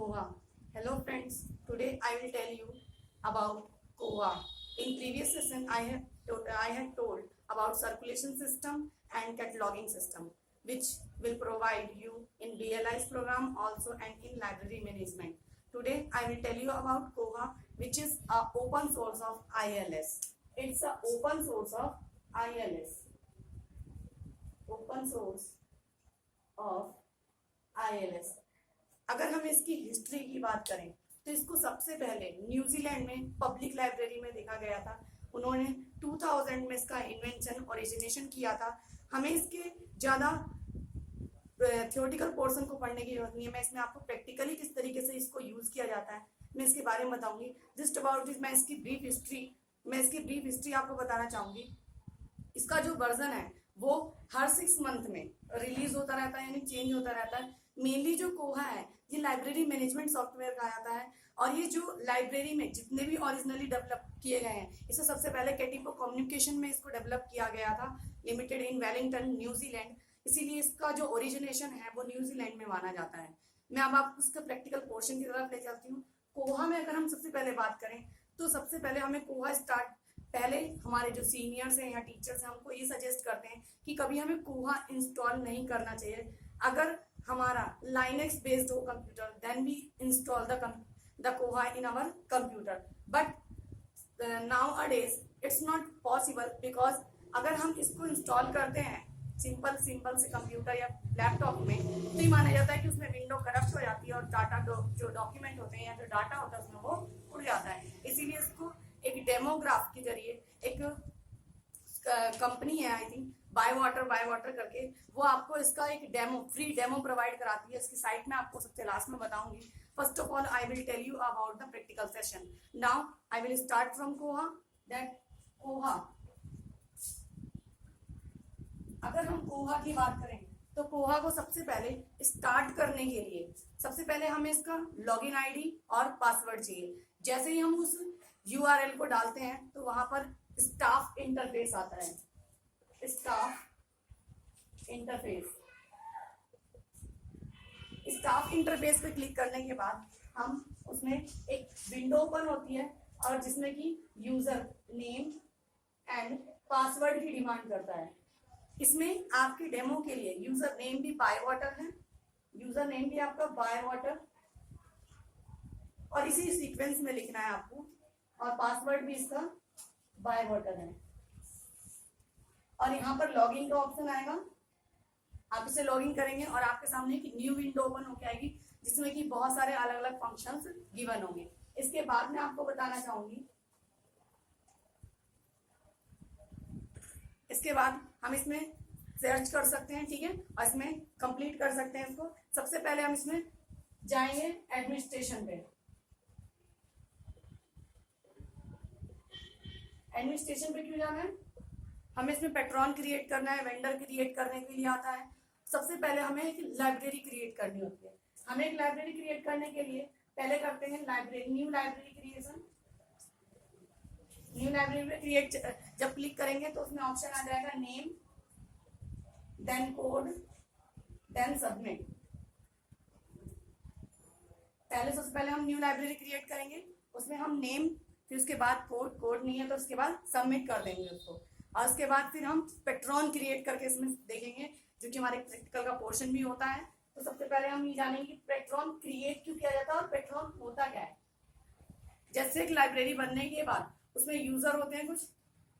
Koha. Hello friends, today I will tell you about Koha. In previous session I had told about circulation system and cataloging system which will provide you in BLI's program also and in library management. Today I will tell you about Koha, which is a open source of ILS. It's a open source of ILS. Open source of ILS. अगर हम इसकी history की बात करें तो इसको सबसे पहले न्यूजीलैंड में पब्लिक लाइब्रेरी में देखा गया था। उन्होंने 2000 में इसका इन्वेंशन ओरिजिनेशन किया था। हमें इसके ज़्यादा थियोरेटिकल पोर्शन को पढ़ने की जरूरत नहीं है। मैं इसमें आपको प्रैक्टिकली किस तरीके से इसको यूज़ किया जाता है मैं इसके बारे में बताऊंगी। जस्ट अबाउट दिस मैं इसकी ब्रीफ हिस्ट्री आपको बताना चाहूँगी। इसका जो वर्जन है वो हर 6 मंथ में रिलीज होता रहता है, यानी चेंज होता रहता है। मेनली जो कोहा है ये लाइब्रेरी मैनेजमेंट सॉफ्टवेयर कहा जाता है और ये जो लाइब्रेरी में जितने भी ओरिजिनली डेवलप किए गए हैं इसे सबसे पहले कैटिपो कम्युनिकेशन में इसको डेवलप किया गया था, लिमिटेड इन वेलिंगटन न्यूजीलैंड। इसीलिए इसका जो ओरिजिनेशन है वो न्यूजीलैंड में माना जाता है। मैं अब आपको उसका प्रैक्टिकल पोर्शन की तरफ ले चलती हूँ। कोहा में अगर हम सबसे पहले बात करें तो सबसे पहले हमें कोहा पहले हमारे जो सीनियर्स हैं या टीचर्स हैं हमको ये सजेस्ट करते हैं कि कभी हमें कोहा इंस्टॉल नहीं करना चाहिए। अगर हमारा लाइनेक्स बेस्ड हो computer then we install the Koha in our computer, but nowadays it's not possible because अगर हम इसको इंस्टॉल करते हैं सिंपल से कंप्यूटर या लैपटॉप में तो ये माना जाता है कि उसमें विंडो करप्ट हो जाती है और डाटा जो डॉक्यूमेंट होते हैं या जो डाटा होता है उसमें वो उड़ जाता है। इसीलिए इसको एक डेमोग्राफ के जरिए एक कंपनी है आई थिंक बाय वाटर करके वो आपको इसका एक फ्री डेमो प्रोवाइड कराती है। इसकी साइट में आपको सबसे लास्ट में बताऊंगी। First of all I will tell you about the practical session. Now I will start from Koha. That Koha, अगर हम कोहा की बात करें तो कोहा को सबसे पहले स्टार्ट करने के लिए सबसे पहले हमें इसका लॉगिन आईडी और पासवर्ड चाहिए। जैसे ही हम उस URL को डालते हैं तो वहां पर स्टाफ इंटरफेस आता है। स्टाफ इंटरफेस पे क्लिक करने के बाद हम उसमें एक विंडो ओपन होती है और जिसमें कि यूजर नेम एंड पासवर्ड की डिमांड करता है। इसमें आपके डेमो के लिए यूजर नेम भी बाय वाटर है, यूजर नेम भी आपका बाय वाटर और इसी सीक्वेंस में लिखना है आपको, और पासवर्ड भी इसका बाय वाटर है। और यहाँ पर लॉगिन का ऑप्शन आएगा, आप इसे लॉगिन करेंगे और आपके सामने एक न्यू विंडो ओपन होकर आएगी जिसमें कि बहुत सारे अलग अलग फंक्शंस गिवन होंगे। इसके बाद मैं आपको बताना चाहूंगी, इसके बाद हम इसमें सर्च कर सकते हैं, ठीक है, और इसमें कंप्लीट कर सकते हैं इसको। सबसे पहले हम इसमें जाएंगे एडमिनिस्ट्रेशन पे। एडमिनिस्ट्रेशन पे क्यों जाना है? हमें इसमें पैट्रॉन क्रिएट करना है, वेंडर क्रिएट करने के लिए आता है। सबसे पहले हमें एक लाइब्रेरी क्रिएट करनी होती है। हमें एक लाइब्रेरी क्रिएट करने के लिए पहले करते हैं new library creation. New library create जब क्लिक करेंगे तो उसमें ऑप्शन आ जाएगा name, then code, then submit. सबसे पहले हम न्यू लाइब्रेरी क्रिएट करेंगे, उसमें हम नेम, फिर उसके बाद कोड नहीं है तो उसके बाद सबमिट कर देंगे उसको, और उसके बाद फिर हम पैट्रॉन क्रिएट करके इसमें देखेंगे जो कि हमारे प्रैक्टिकल का पोर्शन भी होता है। तो सबसे पहले हम ये जानेंगे कि पैट्रॉन क्रिएट क्यों किया जाता है और पैट्रॉन होता क्या है। जैसे एक लाइब्रेरी बनने के बाद उसमें यूजर होते हैं,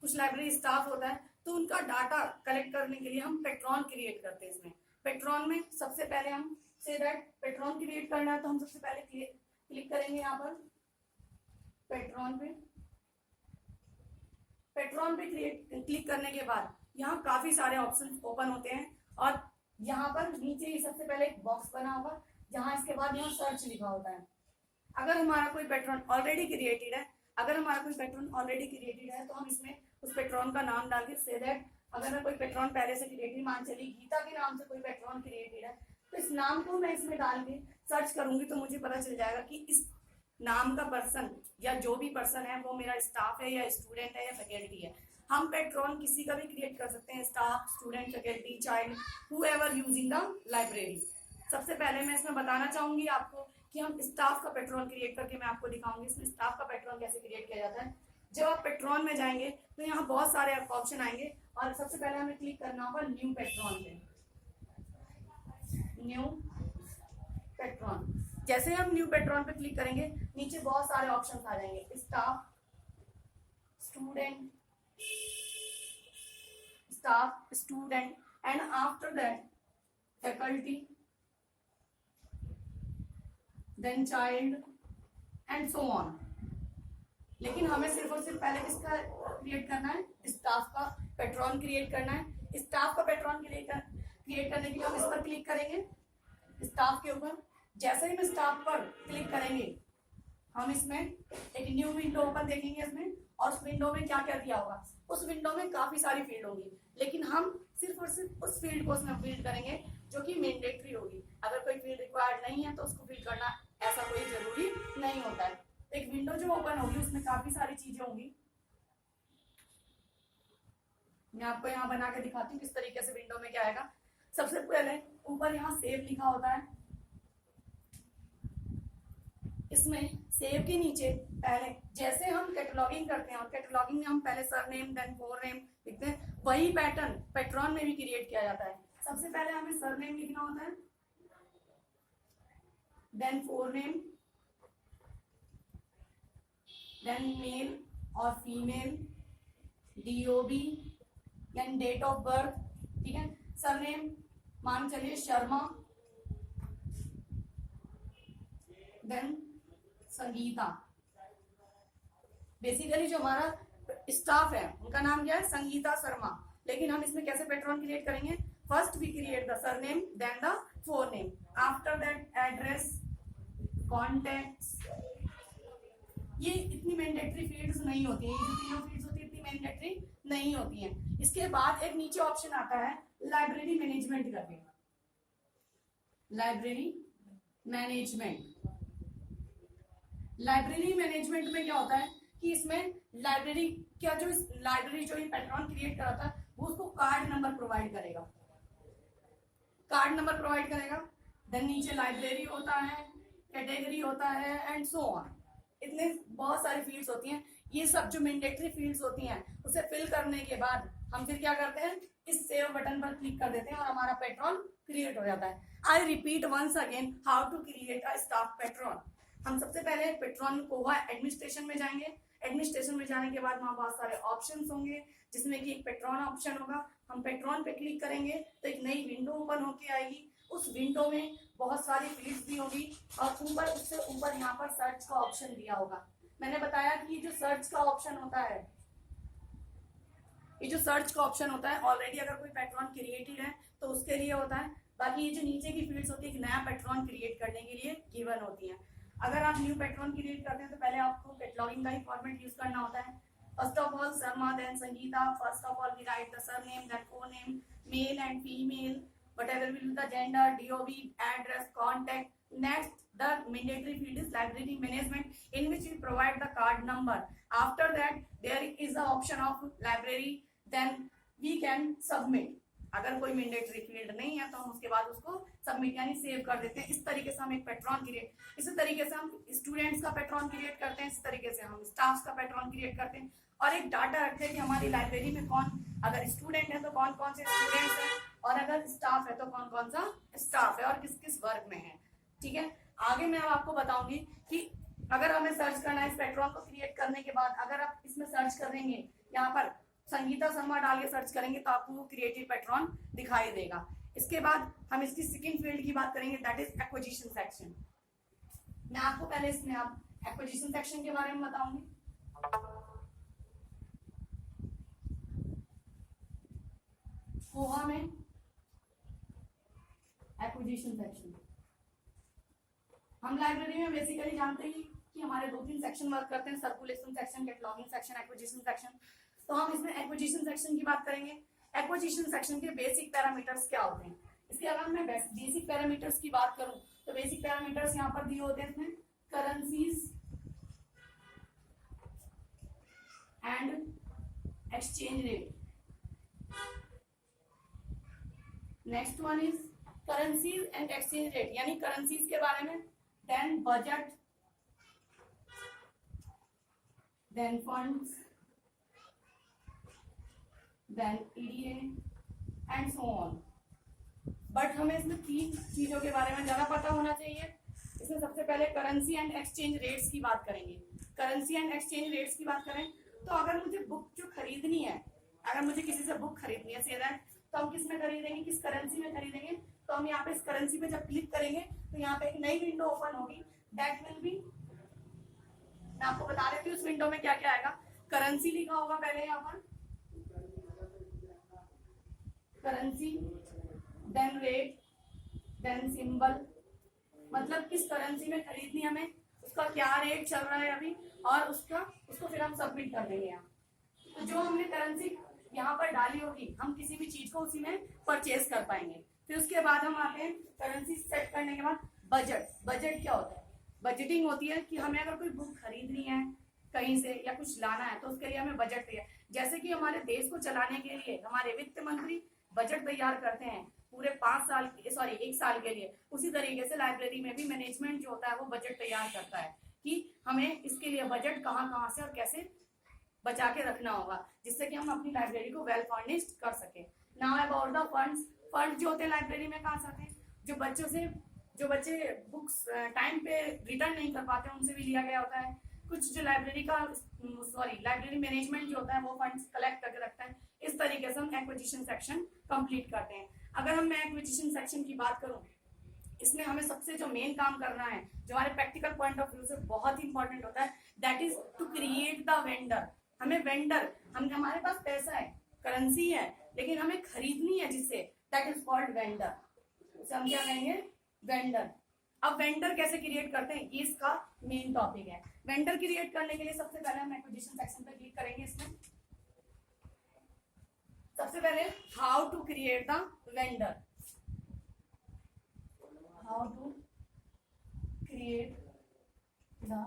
कुछ लाइब्रेरी स्टाफ होता है, तो उनका डाटा कलेक्ट करने के लिए हम पैट्रॉन क्रिएट करते हैं। इसमें पैट्रॉन में सबसे पहले हम से दैट पैट्रॉन क्रिएट करना है तो हम सबसे पहले क्लिक करेंगे यहाँ पर पैट्रॉन पे क्लिक करने के बाद यहाँ काफी सारे ऑप्शन ओपन होते हैं और यहाँ पर नीचे ही सबसे पहले एक बॉक्स बना होगा जहाँ इसके बाद यहाँ सर्च लिखा होता है। अगर हमारा कोई पैट्रॉन ऑलरेडी क्रिएटेड है तो हम इसमें उस पैट्रॉन का नाम डाल के से दैट अगर कोई पैट्रॉन पहले से क्रिएटेड, मान चलिए गीता के नाम से कोई पैट्रॉन क्रिएटेड है तो इस नाम को मैं इसमें डाल के सर्च करूंगी तो मुझे पता चल जाएगा कि इस नाम का पर्सन या जो भी पर्सन है वो मेरा स्टाफ है या स्टूडेंट है या फैकल्टी है। हम पैट्रॉन किसी का भी क्रिएट कर सकते हैं, staff, student, faculty, child, whoever using the library. सबसे पहले मैं इसमें बताना चाहूंगी आपको कि हम स्टाफ का पैट्रॉन क्रिएट करके मैं आपको दिखाऊंगी इसमें स्टाफ का पैट्रॉन कैसे क्रिएट किया जाता है। जब आप पैट्रॉन में जाएंगे तो यहाँ बहुत सारे ऑप्शन आएंगे और सबसे पहले हमें क्लिक करना होगा न्यू पैट्रॉन पे। न्यू पैट्रॉन, जैसे हम न्यू पैट्रॉन पे क्लिक करेंगे नीचे बहुत सारे ऑप्शन आ जाएंगे, staff, student, staff, student and after that faculty, then child and so on. लेकिन हमें सिर्फ और सिर्फ पहले किसका क्रिएट करना है, स्टाफ का पैट्रॉन क्रिएट करना है। स्टाफ का पैट्रॉन क्रिएट करने के लिए हम इस पर क्लिक करेंगे, स्टाफ के ऊपर। जैसे ही हम स्टाफ पर क्लिक करेंगे हम इसमें एक न्यू विंडो ओपन देखेंगे इसमें, और उस विंडो में क्या क्या दिया होगा। उस विंडो में काफी सारी फील्ड होगी, लेकिन हम सिर्फ और सिर्फ उस फील्ड को उसमें फिल करेंगे जो कि मैंडेटरी होगी। अगर कोई फील्ड रिक्वायर्ड नहीं है तो उसको फिल करना ऐसा कोई जरूरी नहीं होता है। एक विंडो जो ओपन होगी उसमें काफी सारी चीजें होंगी। मैं आपको यहाँ बना के दिखाती हूँ किस तरीके से विंडो में क्या आएगा। सबसे पहले ऊपर यहाँ सेव लिखा होता है, इसमें सेव के नीचे पहले जैसे हम कैटलॉगिंग करते हैं और कैटलॉगिंग में हम पहले सरनेम देन फोरनेम लिखते हैं, वही पैटर्न पैट्रॉन में भी क्रिएट किया जाता है। सबसे पहले हमें सरनेम लिखना होता है, देन फोरनेम, देन मेल और female, DOB, then date of birth. ठीक है, सरनेम मान चलिए शर्मा, देन संगीता। बेसिकली जो हमारा स्टाफ है उनका नाम क्या है, संगीता शर्मा। लेकिन हम इसमें कैसे पैट्रॉन क्रिएट करेंगे, first we create the surname then the forename, after that address, contacts. ये इतनी मैंडेटरी फील्ड्स नहीं होती है, जो तीनों फील्ड्स होती है इतनी मैंडेटरी नहीं होती हैं। इसके बाद एक नीचे ऑप्शन आता है लाइब्रेरी मैनेजमेंट करके, लाइब्रेरी मैनेजमेंट। लाइब्रेरी मैनेजमेंट में क्या होता है कि इसमें लाइब्रेरी क्या जो ये पैट्रॉन क्रिएट करा था वो उसको कार्ड नंबर प्रोवाइड करेगा, कार्ड नंबर प्रोवाइड करेगा। देन नीचे लाइब्रेरी होता है, कैटेगरी होता है एंड सो ऑन। इतने बहुत सारी फील्ड्स होती हैं। ये सब जो मैंडेटरी फील्ड्स होती हैं उसे फिल करने के बाद हम फिर क्या करते हैं, इस सेव बटन पर क्लिक कर देते हैं और हमारा पैट्रॉन क्रिएट हो जाता है। I repeat once again how to create a staff patron. हम सबसे पहले पैट्रॉन को हुआ एडमिनिस्ट्रेशन में जाएंगे। एडमिनिस्ट्रेशन में जाने के बाद वहाँ बहुत सारे ऑप्शंस होंगे जिसमें कि एक पैट्रॉन ऑप्शन होगा। हम पैट्रॉन पे क्लिक करेंगे तो एक नई विंडो ओपन होके आएगी। उस विंडो में बहुत सारी फील्ड्स भी होगी और ऊपर उससे ऊपर यहाँ पर सर्च का ऑप्शन दिया होगा। मैंने बताया कि ये जो सर्च का ऑप्शन होता है, ये जो सर्च का ऑप्शन होता है ऑलरेडी अगर कोई पैट्रॉन क्रिएटेड है तो उसके लिए होता है। बाकी ये जो नीचे की फील्ड्स होती है एक नया पैट्रॉन क्रिएट करने के लिए गिवन होती है। अगर आप न्यू पैट्रॉन क्रिएट करते हैं तो पहले आपको कैटलॉगिंग का ही फॉर्मेट यूज करना होता है। First of all Sharma, then Sangeeta. First of all we write the surname, then forename, male and female, whatever will be the gender, DOB, address, contact. Next, the mandatory field is library management, in which we provide the card number. After that, there is the option of library. Then we can submit. अगर कोई mandatory field नहीं है तो हम उसके बाद उसको submit यानी सेव कर देते हैं। इस तरीके से हम एक पैट्रॉन क्रिएट, इसी तरीके से हम स्टूडेंट्स का पैट्रॉन क्रिएट करते हैं, इस तरीके से हम स्टाफ का पैट्रॉन क्रिएट करते हैं और एक डाटा रखते हैं कि हमारी लाइब्रेरी में कौन, अगर स्टूडेंट है तो कौन कौन से स्टूडेंट्स हैं और अगर स्टाफ है तो कौन कौन सा स्टाफ है और किस किस वर्ग में है। ठीक है, आगे मैं आपको बताऊंगी कि अगर हमें सर्च करना है इस पैट्रॉन को क्रिएट करने के बाद, अगर आप इसमें सर्च करेंगे यहाँ पर संगीता शर्मा डाल के सर्च करेंगे तो आपको क्रिएटिव पैट्रॉन दिखाई देगा। इसके बाद हम इसकी सेकंड फील्ड की बात करेंगे, दैट इज एक्विजिशन सेक्शन। मैं आपको पहले इसमें आप एक्विजिशन सेक्शन के बारे में बताऊंगी। कोहा में एक्विजिशन सेक्शन, हम लाइब्रेरी में बेसिकली जानते हैं कि हमारे 2-3 सेक्शन वर्क करते हैं, circulation section, cataloguing section, acquisition section. तो हम इसमें एक्विजिशन सेक्शन की बात करेंगे। एक्विजिशन सेक्शन के बेसिक पैरामीटर्स क्या होते हैं, इसके अलावा मैं बेसिक पैरामीटर्स की बात करूं तो बेसिक पैरामीटर्स यहाँ पर दिए होते हैं इसमें currencies and exchange rate. Next one is currencies and exchange rate, यानी करेंसीज के बारे में then budget, then funds, then EDA and so on. But हमें इसमें 3 चीजों के बारे में ज्यादा पता होना चाहिए। इसमें सबसे पहले करेंसी एंड एक्सचेंज रेट्स की बात करेंगे। करेंसी एंड एक्सचेंज रेट्स की बात करें तो अगर मुझे बुक जो खरीदनी है, अगर मुझे किसी से बुक खरीदनी है से दैट, तो हम किस में खरीदेंगे, किस करेंसी में खरीदेंगे। तो हम यहाँ पे इस करेंसी पे जब क्लिक करेंगे तो यहाँ पे एक नई विंडो ओपन होगी। दैट विल बी, मैं आपको बता देती हूँ उस विंडो में क्या क्या आएगा। करेंसी लिखा होगा पहले यहाँ पर, currency, then rate, then symbol, मतलब किस करेंसी में खरीदनी हमें, उसका क्या रेट चल रहा है अभी, और उसको फिर हम सबमिट कर देंगे यहाँ। तो जो हमने करेंसी यहाँ पर डाली होगी, हम किसी भी चीज को उसी में परचेज कर पाएंगे। फिर उसके बाद हम आते हैं करेंसी सेट करने के बाद बजट। बजट क्या होता है? बजटिंग होती है कि हमें अगर कोई बुक खरीदनी है कहीं से या कुछ लाना है तो उसके लिए हमें बजट चाहिए। जैसे कि हमारे देश को चलाने के लिए हमारे वित्त मंत्री बजट तैयार करते हैं पूरे 1 साल के लिए, उसी तरीके से लाइब्रेरी में भी मैनेजमेंट जो होता है वो बजट तैयार करता है कि हमें इसके लिए बजट कहाँ कहाँ से और कैसे बचा के रखना होगा, जिससे कि हम अपनी लाइब्रेरी को वेल फर्निश्ड कर सके। Now about the funds. Fund जो होते हैं लाइब्रेरी में कहाँ से आते हैं? जो बच्चे बुक्स टाइम पे रिटर्न नहीं कर पाते उनसे भी लिया गया होता है। कुछ जो लाइब्रेरी मैनेजमेंट जो होता है वो फंड्स कलेक्ट करके रखता है। इस तरीके से हम एक्विजिशन सेक्शन कंप्लीट करते हैं। अगर मैं एक्विजिशन सेक्शन की बात करूं, इसमें हमें सबसे जो मेन काम करना है, जो हमारे प्रैक्टिकल पॉइंट ऑफ व्यू से बहुत इंपॉर्टेंट होता है, that is to create the vendor. हमें वेंडर, हमारे पास पैसा है, करेंसी है, लेकिन हमें खरीदनी है जिससे, दैट इज कॉल्ड वेंडर। उसे हम क्या कहेंगे? वेंडर। अब वेंडर कैसे क्रिएट करते हैं, ये इसका मेन टॉपिक है। वेंडर क्रिएट करने के लिए सबसे पहले हम एक्विजिशन सेक्शन पे क्लिक करेंगे। इसमें सबसे पहले how to create the vendor, how to create the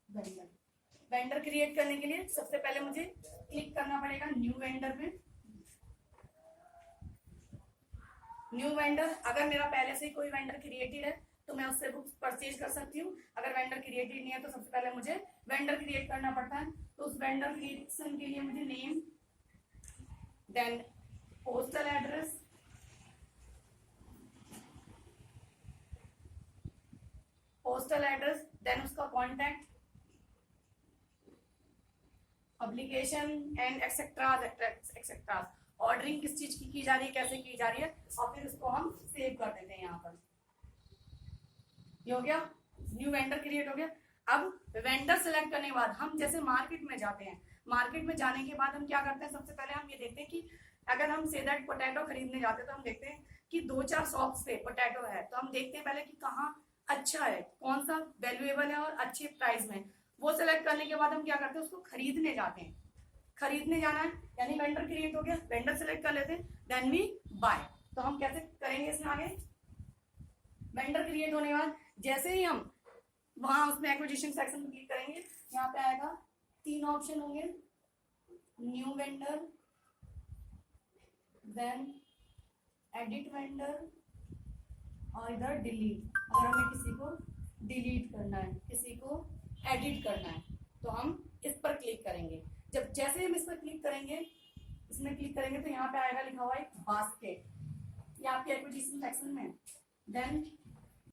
vendor. Vendor create करने के लिए सबसे पहले मुझे क्लिक करना पड़ेगा न्यू वेंडर में। न्यू वेंडर, अगर मेरा पहले से ही कोई वेंडर क्रिएटेड है तो मैं उससे बुक्स परचेज कर सकती हूँ। अगर वेंडर क्रिएटेड नहीं है तो सबसे पहले मुझे वेंडर क्रिएट करना पड़ता है। तो उस वेंडर क्रिएशन के लिए मुझे name, then postal address, then उसका contact, publication and etcetera, ordering किस चीज की जा रही है, कैसे की जा रही है, और फिर उसको हम सेव कर देते हैं यहाँ पर। ये हो गया, न्यू वेंडर क्रिएट हो गया। अब वेंडर सेलेक्ट करने के बाद हम जैसे मार्केट में जाते हैं, मार्केट में जाने के बाद हम क्या करते हैं, सबसे पहले हम ये देखते हैं कि अगर हम से दैट पोटैटो खरीदने जाते हैं तो हम देखते हैं कि 2-4 शॉप्स पे पोटैटो है, तो हम देखते हैं पहले कि कहाँ अच्छा है, कौन सा वैल्यूएबल है और अच्छे प्राइस में। वो सेलेक्ट करने के बाद हम क्या करते हैं, उसको खरीदने जाते हैं। खरीदने जाना है यानी वेंडर क्रिएट हो गया, वेंडर सेलेक्ट कर लेते हैं, देन वी बाय। तो हम कैसे करेंगे इसमें आगे? वेंडर क्रिएट होने के बाद जैसे ही हम वहां उसमें एक्विजिशन सेक्शन में क्लिक करेंगे, यहाँ पे आएगा 3 ऑप्शन होंगे, new vendor, then edit vendor और इधर डिलीट। अगर हमें किसी को डिलीट करना है, किसी को एडिट करना है, तो हम इस पर क्लिक करेंगे। जब जैसे हम इस पर क्लिक करेंगे, इसमें क्लिक करेंगे तो यहाँ पे आएगा लिखा हुआ है बास्केट, ये आपके एक्विजिशन सेक्शन में। देन